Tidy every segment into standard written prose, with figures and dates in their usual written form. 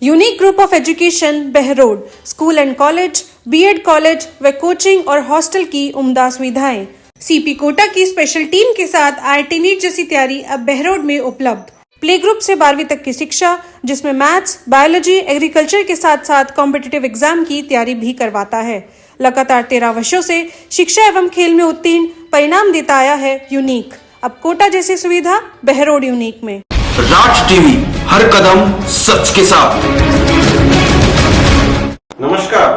Unique group of education Behror, school and college, BEd college व coaching और hostel की उम्दा सुविधाएं। सीपी कोटा की स्पेशल टीम के साथ आईआईटी नीट जैसी तैयारी अब बहरोड में उपलब्ध। प्ले ग्रुप से 12वीं तक की शिक्षा, जिसमें मैथ्स, बायोलॉजी, एग्रीकल्चर के साथ साथ कॉम्पिटिटिव एग्जाम की तैयारी भी करवाता है। लगातार 13 वर्षों से शिक्षा एवं खेल में उत्तीर्ण परिणाम देता आया है यूनिक। अब कोटा जैसी सुविधा बहरोड यूनिक में। राज टीवी, हर कदम सच के साथ। नमस्कार,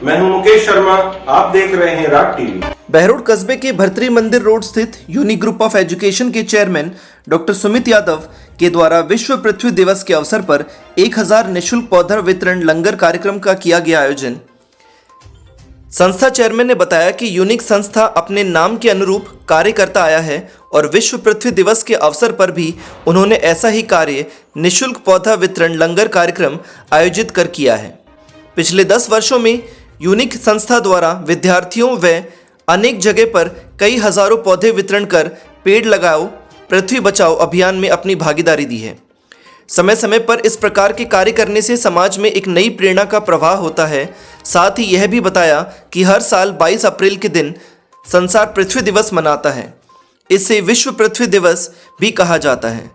मैं हूं मुकेश शर्मा, आप देख रहे हैं राज टीवी। बहरोड कस्बे के भर्तरी मंदिर रोड स्थित यूनिक ग्रुप ऑफ एजुकेशन के चेयरमैन डॉक्टर सुमित यादव के द्वारा विश्व पृथ्वी दिवस के अवसर पर 1000 निःशुल्क पौधा वितरण लंगर कार्यक्रम का किया गया आयोजन। संस्था चेयरमैन ने बताया कि यूनिक संस्था अपने नाम के अनुरूप कार्य करता आया है और विश्व पृथ्वी दिवस के अवसर पर भी उन्होंने ऐसा ही कार्य निःशुल्क पौधा वितरण लंगर कार्यक्रम आयोजित कर किया है। पिछले 10 वर्षों में यूनिक संस्था द्वारा विद्यार्थियों व अनेक जगह पर कई हजारों पौधे वितरण कर पेड़ लगाओ पृथ्वी बचाओ अभियान में अपनी भागीदारी दी है। समय समय पर इस प्रकार के कार्य करने से समाज में एक नई प्रेरणा का प्रवाह होता है। साथ ही यह भी बताया कि हर साल 22 अप्रैल के दिन संसार पृथ्वी दिवस मनाता है। इसे विश्व पृथ्वी दिवस भी कहा जाता है।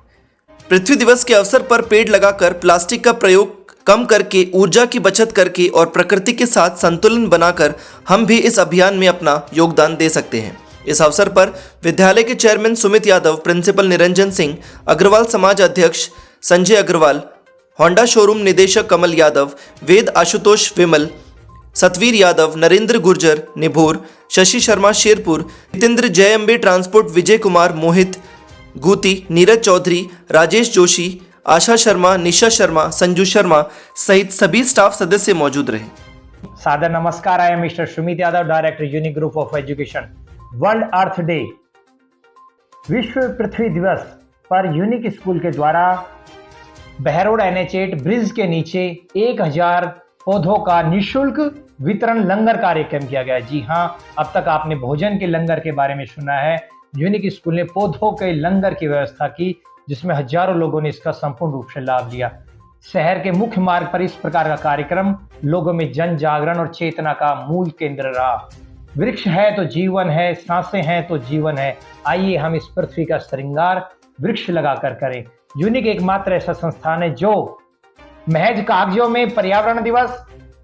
पृथ्वी दिवस के अवसर पर पेड़ लगाकर प्लास्टिक का प्रयोग कम करके, ऊर्जा की बचत करके और प्रकृति के साथ संतुलन बनाकर हम भी इस अभियान में अपना योगदान दे सकते हैं। इस अवसर पर विद्यालय के चेयरमैन सुमित यादव, प्रिंसिपल निरंजन सिंह, अग्रवाल समाज अध्यक्ष संजय अग्रवाल, होंडा शोरूम निदेशक कमल यादव, वेद आशुतोष विमल, सतवीर यादव, नरेंद्र गुर्जर निभोर, शशि शर्मा शेरपुर, जितेंद्र जयअंबे ट्रांसपोर्ट, विजय कुमार, मोहित गुती, नीरज चौधरी, राजेश जोशी, आशा शर्मा, निशा शर्मा, संजू शर्मा सहित सभी स्टाफ सदस्य मौजूद रहे। सादर नमस्कार। I am mister Sumit Yadav, director unique group of education. World earth day, विश्व पृथ्वी दिवस पर यूनिक स्कूल के द्वारा बहरोड NH8 ब्रिज के नीचे 1000 पौधों का निःशुल्क वितरण लंगर कार्यक्रम किया गया। जी हां, अब तक आपने भोजन के लंगर के बारे में सुना है। यूनिक स्कूल ने पौधों के लंगर की व्यवस्था की, जिसमें हजारों लोगों ने इसका संपूर्ण रूप से लाभ लिया। शहर के मुख्य मार्ग पर इस प्रकार का कार्यक्रम लोगों में जन जागरण और चेतना का मूल केंद्र रहा। वृक्ष है तो जीवन है, सांसें हैं तो जीवन है। आइए हम इस पृथ्वी का श्रृंगार वृक्ष लगाकर करें। यूनिक एकमात्र ऐसा संस्थान है जो महज कागजों में पर्यावरण दिवस,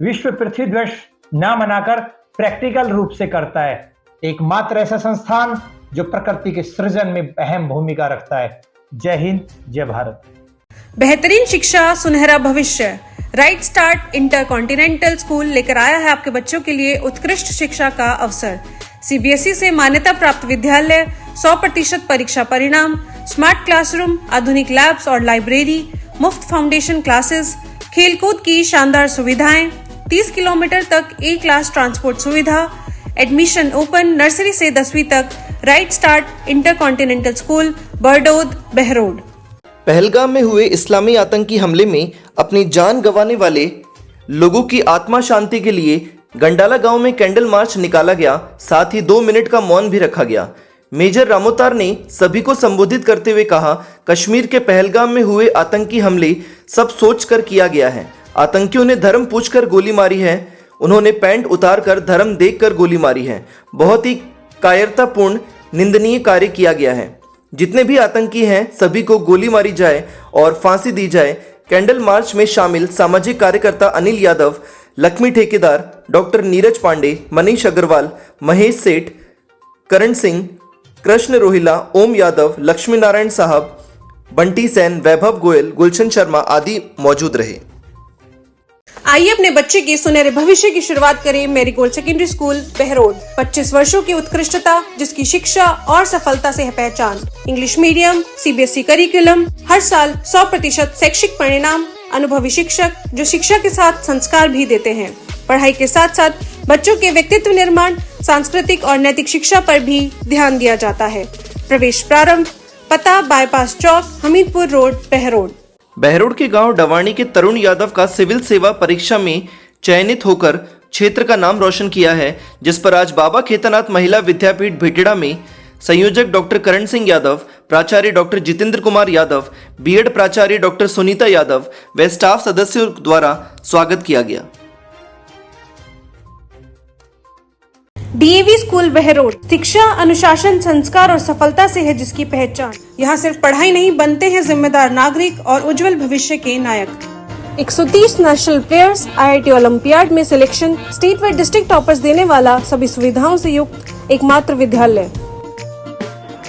विश्व पृथ्वी दिवस न मनाकर प्रैक्टिकल रूप से करता है। एकमात्र ऐसा संस्थान जो प्रकृति के सृजन में अहम भूमिका रखता है। जय हिंद, जय भारत। बेहतरीन शिक्षा, सुनहरा भविष्य। राइट स्टार्ट इंटरकॉन्टिनेंटल स्कूल लेकर आया है आपके बच्चों के लिए उत्कृष्ट शिक्षा का अवसर। CBSE से मान्यता प्राप्त विद्यालय, 100% परीक्षा परिणाम, स्मार्ट क्लासरूम, आधुनिक लैब्स और लाइब्रेरी, मुफ्त फाउंडेशन क्लासेस, खेलकूद की शानदार सुविधाएं, 30 किलोमीटर तक A क्लास ट्रांसपोर्ट सुविधा। एडमिशन ओपन नर्सरी से 10वीं तक। Right start intercontinental school, Bardod, Behror. Pahalgam में हुए इस्लामी आतंकी हमले में अपनी जान गंवाने वाले लोगों की आत्मा शांति के लिए गंडाला गांव में कैंडल मार्च निकाला गया। साथ ही 2 मिनट का मौन भी रखा गया। मेजर रामोतार ने सभी को संबोधित करते हुए कहा, कश्मीर के पहलगाम में हुए आतंकी हमले सब सोचकर किया गया है। आतंकियों ने धर्म पूछकर गोली मारी है। उन्होंने पैंट उतार कर धर्म देखकर गोली मारी है। बहुत ही कायरतापूर्ण निंदनीय कार्य किया गया है। जितने भी आतंकी हैं सभी को गोली मारी जाए और फांसी दी जाए। कैंडल मार्च में शामिल सामाजिक कार्यकर्ता अनिल यादव, लक्ष्मी ठेकेदार, डॉक्टर नीरज पांडे, मनीष अग्रवाल, महेश सेठ, करण सिंह, कृष्ण रोहिला, ओम यादव, लक्ष्मी नारायण साहब, बंटी सेन, वैभव गोयल, गुलशन शर्मा आदि मौजूद रहे। आइए अपने बच्चे के सुनहरे भविष्य की शुरुआत करें मैरीगोल्ड सेकेंडरी स्कूल बहरोड। 25 वर्षों की उत्कृष्टता, जिसकी शिक्षा और सफलता से है पहचान। इंग्लिश मीडियम, CBSE करिकुलम, हर साल 100% शैक्षिक परिणाम, अनुभवी शिक्षक जो शिक्षा के साथ संस्कार भी देते हैं। पढ़ाई के साथ साथ बच्चों के व्यक्तित्व निर्माण, सांस्कृतिक और नैतिक शिक्षा पर भी ध्यान दिया जाता है। प्रवेश प्रारंभ, पता बाईपास चौक, हमीदपुर रोड, बहरोड। बहरोड के गांव डवाणी के तरुण यादव का सिविल सेवा परीक्षा में चयनित होकर क्षेत्र का नाम रोशन किया है, जिस पर आज बाबा खेतनाथ महिला विद्यापीठ भिटेड़ा में संयोजक डॉक्टर करण सिंह यादव, प्राचार्य डॉक्टर जितेंद्र कुमार यादव, बीएड प्राचार्य डॉक्टर सुनीता यादव व स्टाफ सदस्यों द्वारा स्वागत किया गया। डीएवी स्कूल बहरोड, शिक्षा, अनुशासन, संस्कार और सफलता से है जिसकी पहचान। यहाँ सिर्फ पढ़ाई नहीं, बनते हैं जिम्मेदार नागरिक और उज्जवल भविष्य के नायक। 130 नेशनल प्लेयर्स, IIT ओलंपियाड में सिलेक्शन, स्टेट व डिस्ट्रिक्ट टॉपर्स देने वाला, सभी सुविधाओं से युक्त एकमात्र विद्यालय।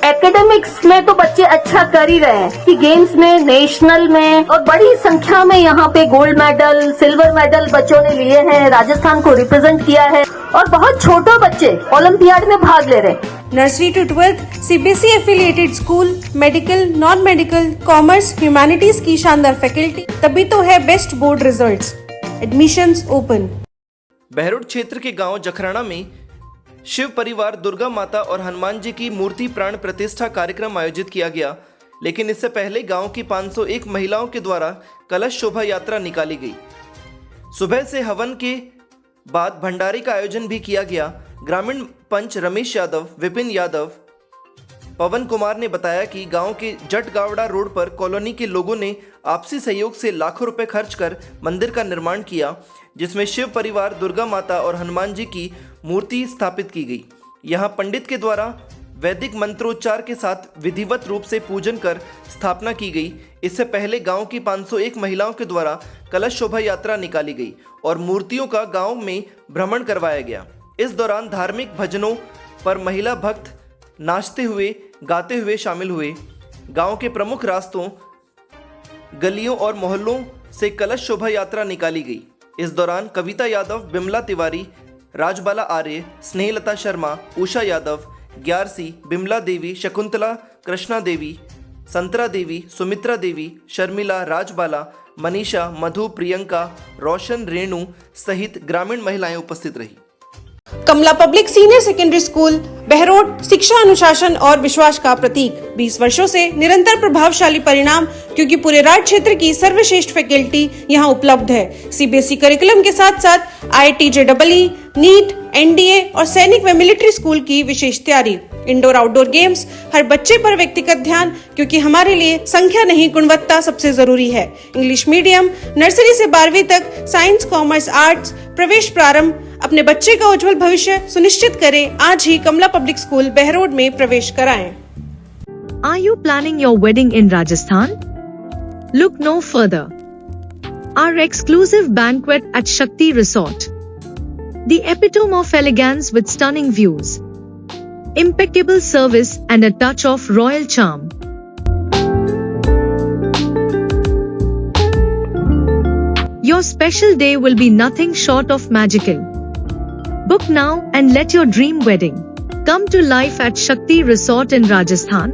एकेडमिक्स में तो बच्चे अच्छा कर ही रहे हैं कि गेम्स में, नेशनल में और बड़ी संख्या में यहाँ पे गोल्ड मेडल, सिल्वर मेडल बच्चों ने लिए हैं, राजस्थान को रिप्रेजेंट किया है और बहुत छोटे बच्चे ओलंपियाड में भाग ले रहे हैं। Nursery to 12th CBSE affiliated school, medical, non medical, commerce, humanities की शानदार फैकल्टी, तभी तो है best board results. Admissions open. Behror क्षेत्र के गांव जखराना में शिव परिवार दुर्गा माता और हनुमान जी की मूर्ति प्राण प्रतिष्ठा कार्यक्रम आयोजित किया गया, लेकिन इससे पहले गांव की 501 महिलाओं के द्वारा कलश शोभा यात्रा निकाली गई। सुबह से हवन के बाद भंडारे का आयोजन भी किया गया। ग्रामीण पंच रमेश यादव, विपिन यादव, पवन कुमार ने बताया कि गांव के जटगावड़ा रोड पर कॉलोनी के लोगों ने आपसी सहयोग से लाखों रुपए खर्च कर मंदिर का निर्माण किया, जिसमें शिव परिवार, दुर्गा माता और हनुमान जी की मूर्ति स्थापित की गई। यहां पंडित के द्वारा वैदिक मंत्रोच्चार के साथ विधिवत रूप से पूजन कर स्थापना की गई। इससे पहले गांव की 501 महिलाओं के द्वारा कलश शोभा यात्रा निकाली गई और मूर्तियों का गांव में भ्रमण करवाया गया। इस दौरान धार्मिक भजनों पर महिला भक्त नाचते हुए, गाते हुए शामिल हुए। गांव के प्रमुख रास्तों, गलियों और मोहल्लों से कलश शोभा यात्रा निकाली गई। इस दौरान कविता यादव, बिमला तिवारी, राजबाला आर्य, स्नेहलता शर्मा, उषा यादव, ग्यारसी, बिमला देवी, शकुंतला, कृष्णा देवी, संतरा देवी, सुमित्रा देवी, शर्मिला, राजबाला, मनीषा, मधु, प्रियंका, रोशन, रेणु सहित ग्रामीण महिलाएं उपस्थित रही। Kamla public senior secondary school Behror, शिक्षा, अनुशासन और विश्वास का प्रतीक। 20 वर्षों से निरंतर प्रभावशाली परिणाम, क्योंकि पूरे राज्य क्षेत्र की सर्वश्रेष्ठ फैकल्टी यहाँ उपलब्ध है। CBSE करिकुलम के साथ साथ IIT JEE, नीट, NDA और सैनिक व मिलिट्री स्कूल की विशेष तैयारी। इंडोर आउटडोर गेम्स, हर बच्चे पर व्यक्तिगत ध्यान, क्योंकि हमारे लिए संख्या नहीं गुणवत्ता सबसे जरूरी है। इंग्लिश मीडियम, नर्सरी से 12वीं तक, साइंस, कॉमर्स, आर्ट्स, प्रवेश प्रारंभ। अपने बच्चे का उज्जवल भविष्य सुनिश्चित करें, आज ही कमला पब्लिक स्कूल बहरोड में प्रवेश कराएं। Are you planning your wedding in Rajasthan? Look no further. Our exclusive banquet at Shakti Resort. The epitome of elegance with stunning views, impeccable service and a touch of royal charm. Your special day will be nothing short of magical. Book now and let your dream wedding come to life at Shakti Resort in Rajasthan.